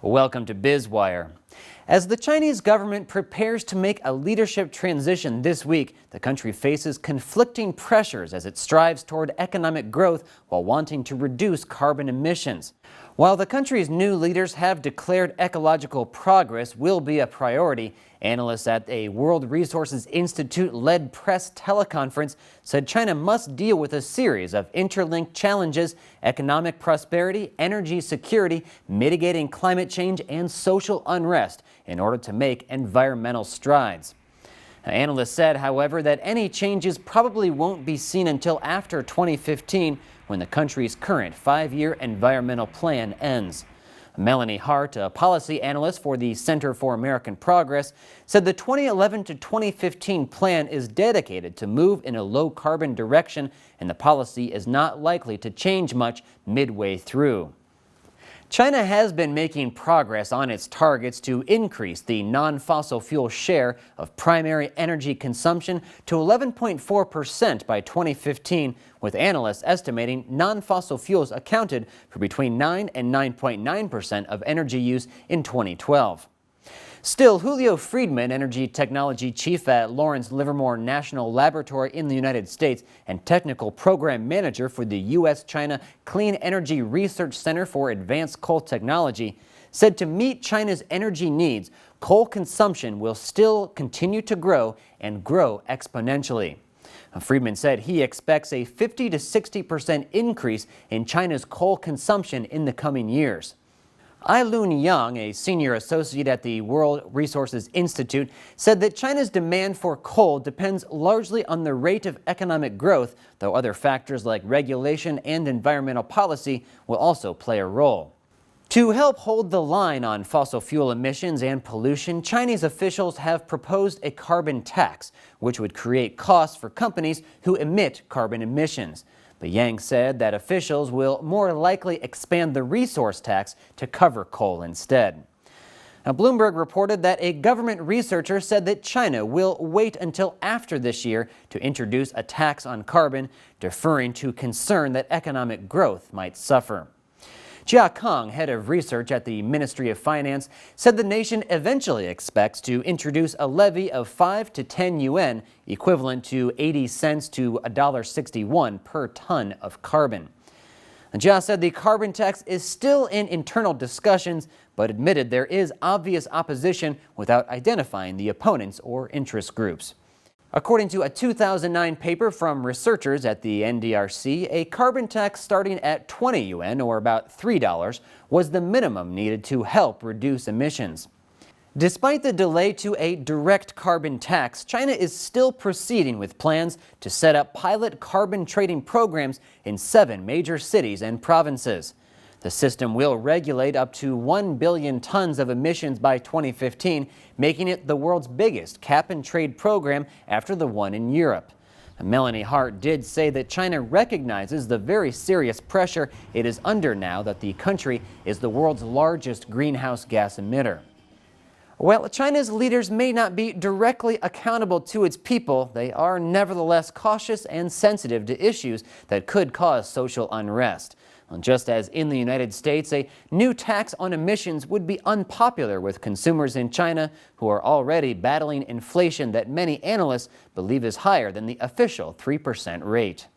Welcome to Biz Wire. As the Chinese government prepares to make a leadership transition this week, the country faces conflicting pressures as it strives toward economic growth while wanting to reduce carbon emissions. While the country's new leaders have declared ecological progress will be a priority, analysts at a World Resources Institute-led press teleconference said China must deal with a series of interlinked challenges: economic prosperity, energy security, mitigating climate change, and social unrest in order to make environmental strides. Analysts said, however, that any changes probably won't be seen until after 2015, when the country's current 5-year environmental plan ends. Melanie Hart, a policy analyst for the Center for American Progress, said the 2011 to 2015 plan is dedicated to move in a low-carbon direction, and the policy is not likely to change much midway through. China has been making progress on its targets to increase the non-fossil fuel share of primary energy consumption to 11.4% by 2015, with analysts estimating non-fossil fuels accounted for between 9 and 9.9% of energy use in 2012. Still, Julio Friedman, energy technology chief at Lawrence Livermore National Laboratory in the United States and technical program manager for the U.S.-China Clean Energy Research Center for Advanced Coal Technology, said to meet China's energy needs, coal consumption will still continue to grow and grow exponentially. Friedman said he expects a 50 to 60% increase in China's coal consumption in the coming years. Ai-Lun Yang, a senior associate at the World Resources Institute, said that China's demand for coal depends largely on the rate of economic growth, though other factors like regulation and environmental policy will also play a role. To help hold the line on fossil fuel emissions and pollution, Chinese officials have proposed a carbon tax, which would create costs for companies who emit carbon emissions. But Yang said that officials will more likely expand the resource tax to cover coal instead. Now, Bloomberg reported that a government researcher said that China will wait until after this year to introduce a tax on carbon, deferring to concern that economic growth might suffer. Jia Kang, head of research at the Ministry of Finance, said the nation eventually expects to introduce a levy of 5 to 10 yuan, equivalent to 80 cents to $1.61 per ton of carbon. Jia said the carbon tax is still in internal discussions, but admitted there is obvious opposition without identifying the opponents or interest groups. According to a 2009 paper from researchers at the NDRC, a carbon tax starting at 20 yuan, or about $3, was the minimum needed to help reduce emissions. Despite the delay to a direct carbon tax, China is still proceeding with plans to set up pilot carbon trading programs in 7 major cities and provinces. The system will regulate up to 1 billion tons of emissions by 2015, making it the world's biggest cap-and-trade program after the one in Europe. Melanie Hart did say that China recognizes the very serious pressure it is under now that the country is the world's largest greenhouse gas emitter. While China's leaders may not be directly accountable to its people, they are nevertheless cautious and sensitive to issues that could cause social unrest. Just as in the United States, a new tax on emissions would be unpopular with consumers in China, who are already battling inflation that many analysts believe is higher than the official 3% rate.